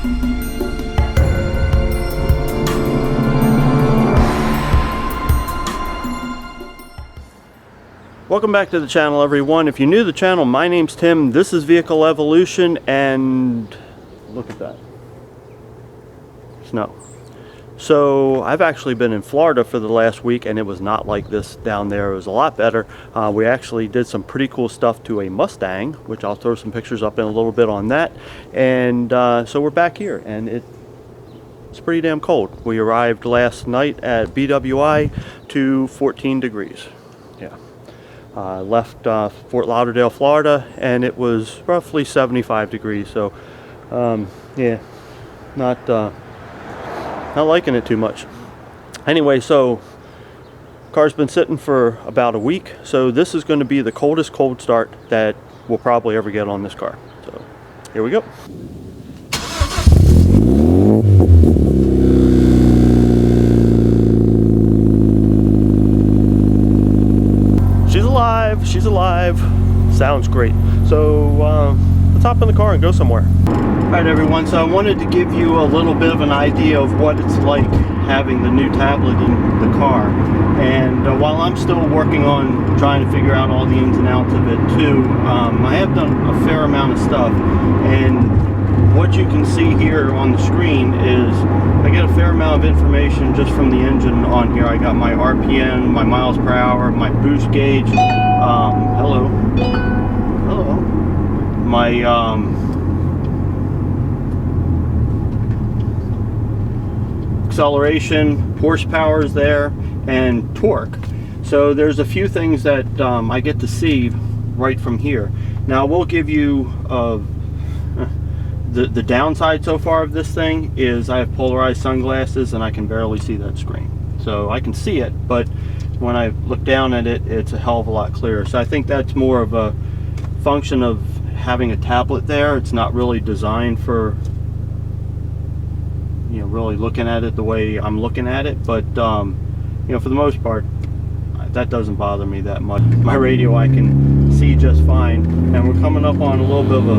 Welcome back to the channel, everyone. If you're new to the channel, my name's Tim. This is Vehicle Evolution, and look at that. Snow. So I've actually been in Florida for the last week, and it was not like this down there. It was a lot better. We actually did some pretty cool stuff to a Mustang, which I'll throw some pictures up in a little bit on that. And so we're back here, and it's pretty damn cold. We arrived last night at BWI to 14 degrees. Yeah. Left Fort Lauderdale, Florida, and it was roughly 75 degrees. So yeah, not liking it too much. Anyway, so car's been sitting for about a week, so this is going to be the coldest cold start that we'll probably ever get on this car. So here we go. She's alive. Sounds great. So let's hop in the car and go somewhere. Alright everyone, so I wanted to give you a little bit of an idea of what it's like having the new tablet in the car. And while I'm still working on trying to figure out all the ins and outs of it too, I have done a fair amount of stuff. And what you can see here on the screen is I get a fair amount of information just from the engine on here. I got my RPM, my miles per hour, my boost gauge, hello, my acceleration, horsepower is there, and torque. So there's a few things that I get to see right from here. Now I will give you the downside so far of this thing is I have polarized sunglasses and I can barely see that screen. So I can see it, but when I look down at it, it's a hell of a lot clearer. So I think that's more of a function of having a tablet there. It's not really designed for, you know, really looking at it the way I'm looking at it. But you know, for the most part, that doesn't bother me that much. My radio I can see just fine, and we're coming up on a little bit of a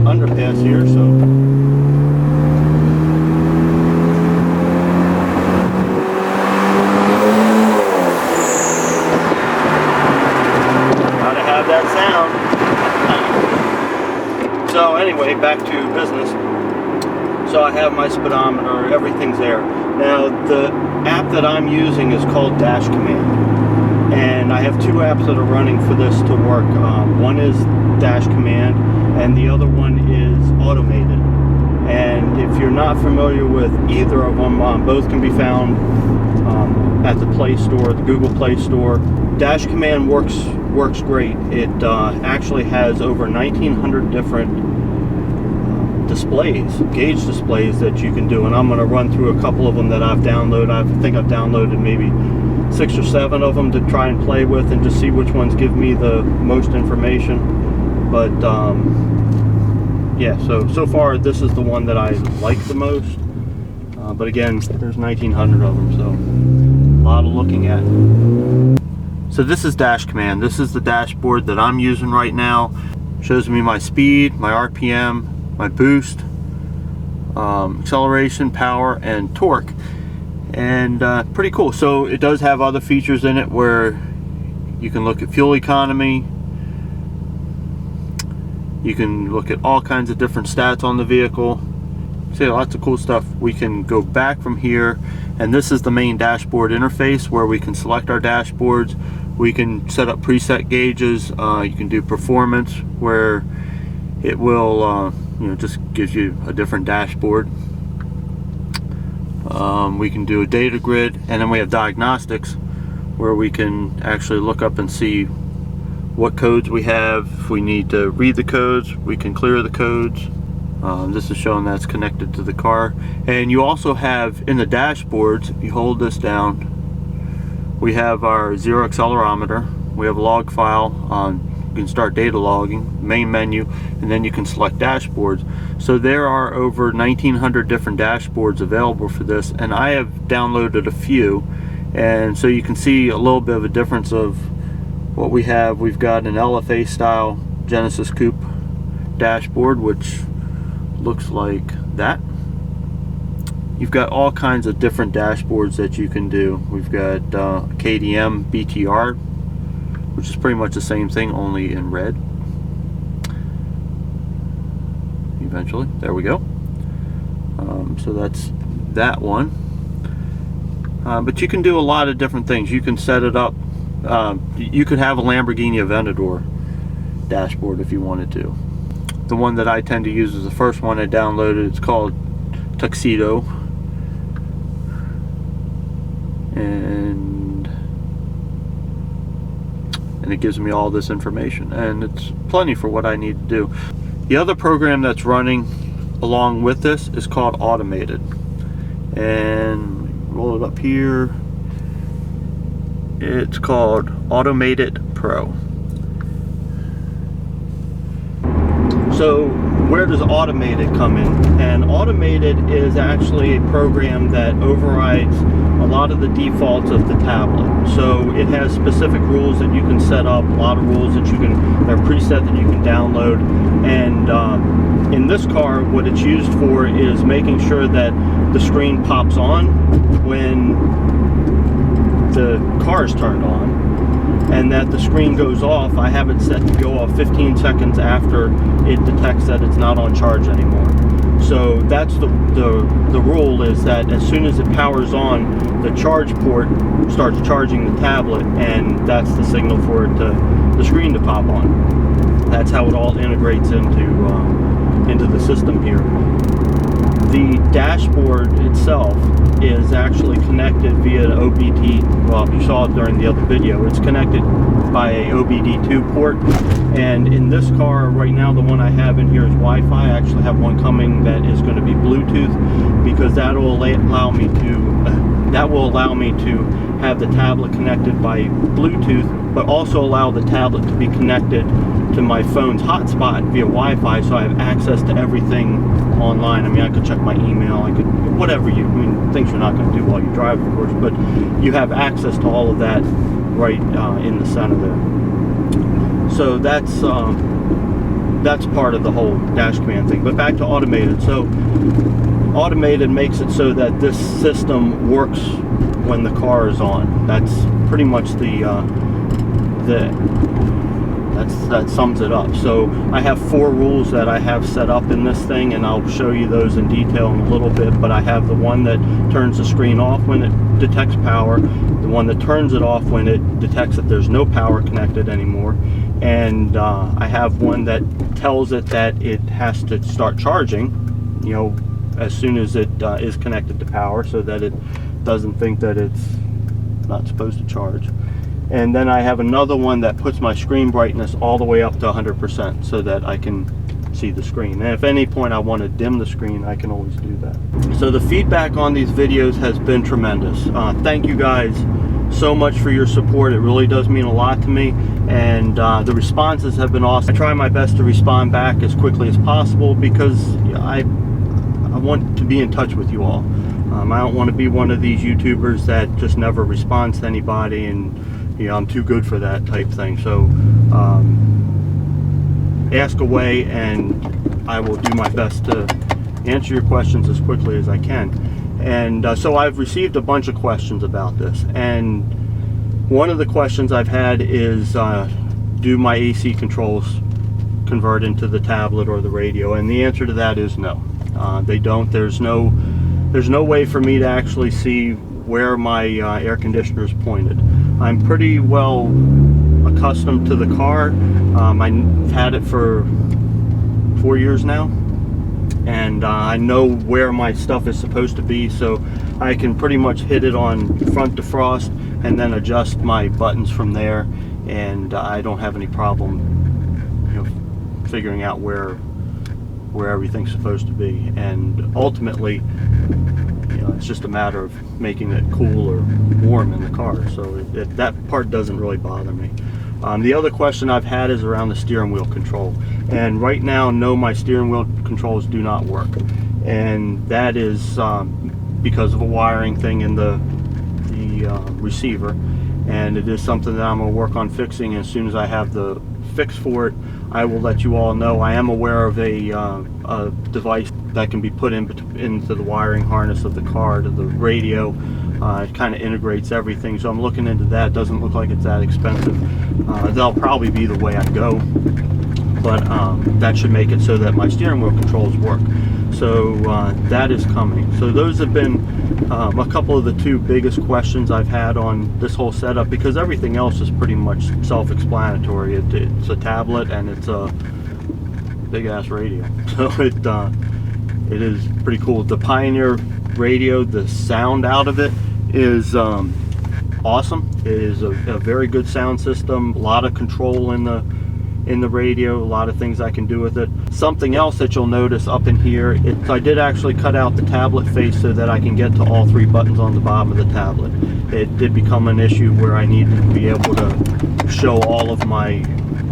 underpass here, so gotta have that sound. So anyway, back to business. So I have my speedometer, everything's there. Now the app that I'm using is called DashCommand. And I have two apps that are running for this to work. One is DashCommand and the other one is Automated. And if you're not familiar with either of them, both can be found at the Play Store, the Google Play Store. DashCommand works great. It actually has over 1,900 different displays, gauge displays that you can do, and I'm going to run through a couple of them that I've downloaded. I think I've downloaded maybe 6 or 7 of them to try and play with and just see which ones give me the most information. But yeah, so far this is the one that I like the most. But again, there's 1,900 of them, so a lot of looking at. So this is DashCommand. This is the dashboard that I'm using right now. Shows me my speed, my RPM, my boost, acceleration, power, and torque. And pretty cool. So it does have other features in it where you can look at fuel economy, you can look at all kinds of different stats on the vehicle. See, lots of cool stuff. We can go back from here, and this is the main dashboard interface where we can select our dashboards. We can set up preset gauges. You can do performance where it will you know, just gives you a different dashboard. We can do a data grid, and then we have diagnostics where we can actually look up and see what codes we have. If we need to read the codes, we can clear the codes. This is showing that's connected to the car. And you also have in the dashboards, if you hold this down, we have our 0 accelerometer, we have a log file, you can start data logging, main menu, and then you can select dashboards. So there are over 1,900 different dashboards available for this, and I have downloaded a few, and so you can see a little bit of a difference of what we have. We've got an LFA style Genesis Coupe dashboard, which looks like that. You've got all kinds of different dashboards that you can do. We've got KDM BTR, which is pretty much the same thing, only in red. Eventually, there we go. So that's that one. But you can do a lot of different things. You can set it up. You could have a Lamborghini Aventador dashboard if you wanted to. The one that I tend to use is the first one I downloaded. It's called Tuxedo, and it gives me all this information, and it's plenty for what I need to do. The other program that's running along with this is called Automated, and roll it up here. It's called Automated Pro. So where does Automated come in? And Automated is actually a program that overrides a lot of the defaults of the tablet. So it has specific rules that you can set up, a lot of rules that they're preset that you can download. And in this car, what it's used for is making sure that the screen pops on when the car is turned on, and that the screen goes off. I have it set to go off 15 seconds after it detects that it's not on charge anymore. So that's the rule, is that as soon as it powers on, the charge port starts charging the tablet, and that's the signal for it the screen to pop on. That's how it all integrates into the system here. The dashboard itself is actually connected via an OBD. Well, you saw it during the other video. It's connected by a OBD2 port, and in this car right now, the one I have in here is Wi-Fi. I actually have one coming that is going to be Bluetooth, because that will allow me to have the tablet connected by Bluetooth, but also allow the tablet to be connected to my phone's hotspot via Wi-Fi, so I have access to everything online. I mean, I could check my email, I could, whatever things you're not going to do while you drive, of course, but you have access to all of that right in the center there. So that's part of the whole DashCommand thing. But back to Automated. So Automated makes it so that this system works when the car is on. That's pretty much that sums it up. So I have 4 rules that I have set up in this thing, and I'll show you those in detail in a little bit. But I have the one that turns the screen off when it detects power, the one that turns it off when it detects that there's no power connected anymore, and I have one that tells it that it has to start charging, you know, as soon as it is connected to power, so that it doesn't think that it's not supposed to charge. And then I have another one that puts my screen brightness all the way up to 100% so that I can see the screen. And if at any point I want to dim the screen, I can always do that. So the feedback on these videos has been tremendous. Thank you guys so much for your support. It really does mean a lot to me, and the responses have been awesome. I try my best to respond back as quickly as possible, because I want to be in touch with you all. I don't want to be one of these YouTubers that just never responds to anybody, and you know, I'm too good for that type thing. So ask away, and I will do my best to answer your questions as quickly as I can. And so I've received a bunch of questions about this, and one of the questions I've had is, do my AC controls convert into the tablet or the radio? And the answer to that is no. They don't. There's no way for me to actually see where my air conditioner is pointed. I'm pretty well accustomed to the car. I've had it for 4 years now, and I know where my stuff is supposed to be, so I can pretty much hit it on front defrost and then adjust my buttons from there, and I don't have any problem, you know, figuring out where everything's supposed to be. And ultimately, you know, it's just a matter of making it cool or warm in the car, so that part doesn't really bother me. The other question I've had is around the steering wheel control, and right now, no, my steering wheel controls do not work, and that is because of a wiring thing in the receiver, and it is something that I'm going to work on fixing as soon as I have the fix for it, I will let you all know. I am aware of a device that can be put into the wiring harness of the car to the radio. It kind of integrates everything, so I'm looking into that. Doesn't look like it's that expensive. That'll probably be the way I go, but that should make it so that my steering wheel controls work. So that is coming. So those have been a couple of the two biggest questions I've had on this whole setup, because everything else is pretty much self-explanatory. It's a tablet and it's a big ass radio, so it is pretty cool. The Pioneer radio, the sound out of it is awesome. It is a very good sound system, a lot of control in the radio, a lot of things I can do with it. Something else that you'll notice up in here, I did actually cut out the tablet face so that I can get to all three buttons on the bottom of the tablet. It did become an issue where I needed to be able to show all of my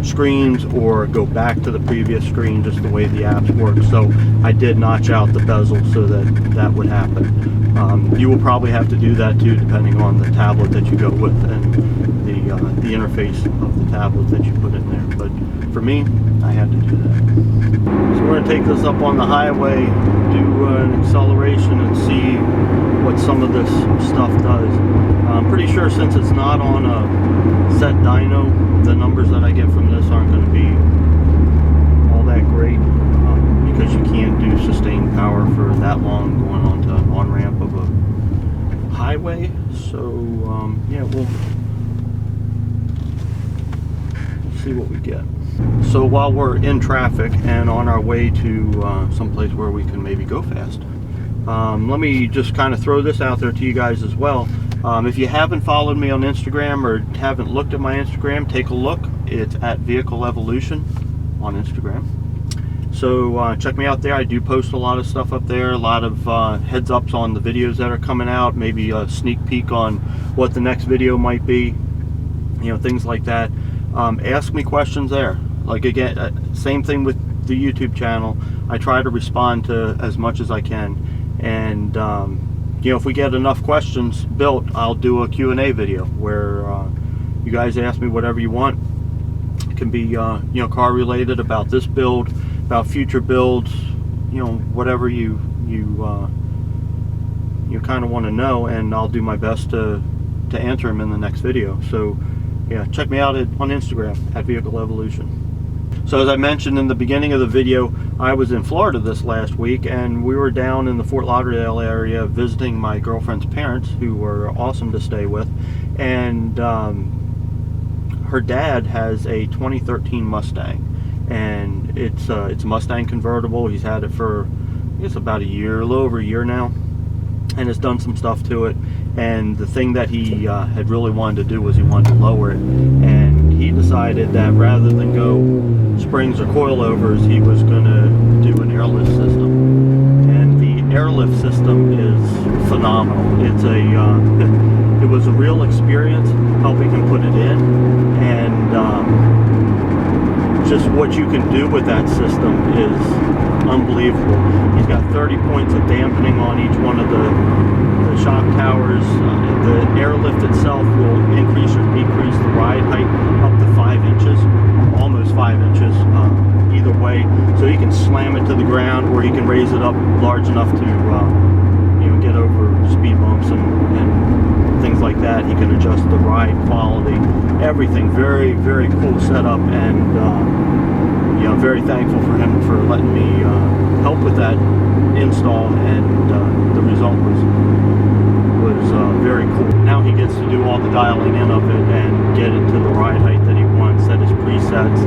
screens or go back to the previous screen, just the way the apps work. So I did notch out the bezel so that would happen. You will probably have to do that too, depending on the tablet that you go with and the interface of the tablet that you put in there. But for me, I had to do that. So we're going to take this up on the highway, do an acceleration, and see what some of this stuff does. I'm pretty sure since it's not on a set dyno, the numbers that I get from this aren't going to be all that great, because you can't do sustained power for that long going onto an on-ramp of a highway. So yeah, we'll see what we get. So while we're in traffic and on our way to someplace where we can maybe go fast, let me just kind of throw this out there to you guys as well. If you haven't followed me on Instagram or haven't looked at my Instagram, take a look. It's at Vehicle Evolution on Instagram. So check me out there. I do post a lot of stuff up there, a lot of heads ups on the videos that are coming out, maybe a sneak peek on what the next video might be, you know, things like that. Ask me questions there. Like, again, same thing with the YouTube channel. I try to respond to as much as I can, and you know, if we get enough questions built, I'll do a Q&A video where you guys ask me whatever you want. It can be you know, car related, about this build, about future builds, you know, whatever you kind of want to know, and I'll do my best to answer them in the next video. So yeah, check me out on Instagram at Vehicle Evolution. So as I mentioned in the beginning of the video, I was in Florida this last week, and we were down in the Fort Lauderdale area visiting my girlfriend's parents, who were awesome to stay with. And her dad has a 2013 Mustang, and it's a Mustang convertible. He's had it for, I guess, about a year, a little over a year now, and has done some stuff to it. And the thing that he had really wanted to do was he wanted to lower it, and he decided that rather than go springs or coilovers, he was going to do an airlift system. And the airlift system is phenomenal. It's it was a real experience helping him put it in, and just what you can do with that system is unbelievable. He's got 30 points of dampening on each one of the shock towers. The airlift itself will increase or decrease the ride height up to 5 inches, almost 5 inches either way. So you can slam it to the ground, or you can raise it up large enough to you know, get over speed bumps and things like that. He can adjust the ride quality, everything. Very, very cool setup, and you know, very thankful for him for letting me help with that install, and the result was very cool. Now he gets to do all the dialing in of it and get it to the ride height that he wants, set his presets,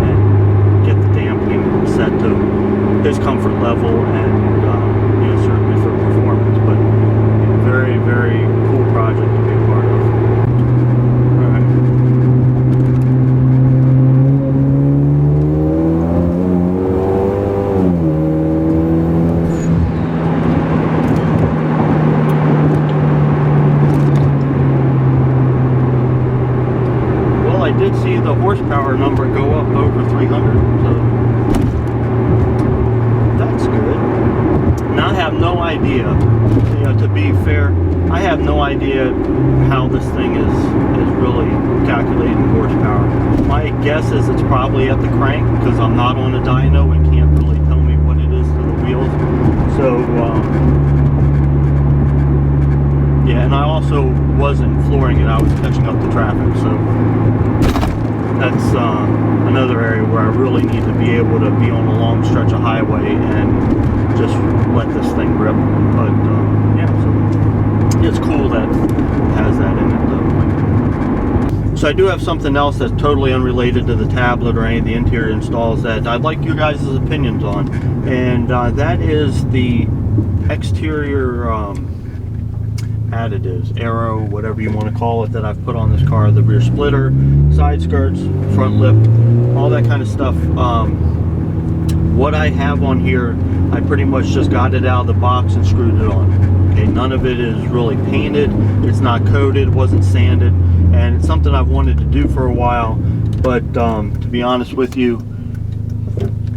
and get the dampening set to his comfort level, and you know, certainly for performance. But you know, very, very cool project to be a part of. I did see the horsepower number go up over 300, so that's good. Now I have no idea, you know, to be fair, I have no idea how this thing is really calculating horsepower. My guess is it's probably at the crank, because I'm not on a dyno and can't really tell me what it is to the wheels. So yeah, and I also wasn't flooring it, I was catching up to traffic, so that's another area where I really need to be able to be on a long stretch of highway and just let this thing rip. But yeah, so it's cool that it has that in it though. So I do have something else that's totally unrelated to the tablet or any of the interior installs that I'd like you guys' opinions on, and that is the exterior additives, aero, whatever you want to call it, that I've put on this car. The rear splitter, side skirts, front lip, all that kind of stuff. What I have on here, I pretty much just got it out of the box and screwed it on. Okay, none of it is really painted, it's not coated, wasn't sanded, and it's something I've wanted to do for a while, but to be honest with you,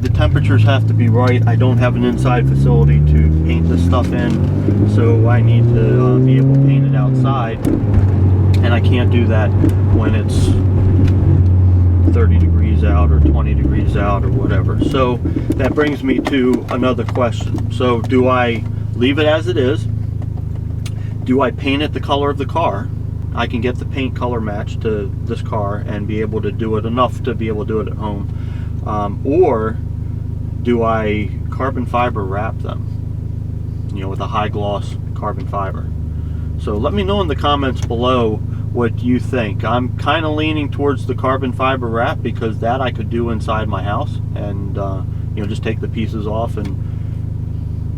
the temperatures have to be right. I don't have an inside facility to paint this stuff in, so I need to be able to paint it outside, and I can't do that when it's 30 degrees out or 20 degrees out or whatever. So that brings me to another question. So do I leave it as it is? Do I paint it the color of the car? I can get the paint color match to this car and be able to do it enough to be able to do it at home. Or do I carbon fiber wrap them, you know, with a high gloss carbon fiber? So let me know in the comments below what you think. I'm kind of leaning towards the carbon fiber wrap, because that I could do inside my house and you know, just take the pieces off and,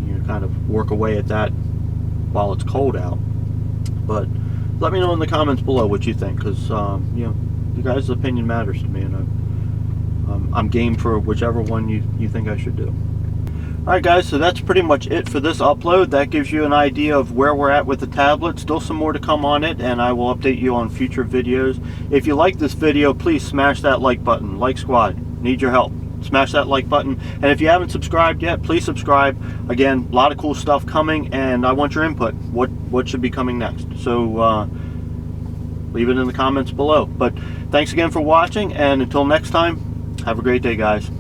you know, kind of work away at that while it's cold out. But let me know in the comments below what you think, because you know, you guys' opinion matters to me, and I'm game for whichever one you think I should do. Alright guys, so that's pretty much it for this upload. That gives you an idea of where we're at with the tablet. Still some more to come on it, and I will update you on future videos. If you like this video, please smash that like button. Like Squad, need your help. Smash that like button, and if you haven't subscribed yet, please subscribe. Again, a lot of cool stuff coming, and I want your input. What should be coming next? So leave it in the comments below. But thanks again for watching, and until next time, have a great day, guys.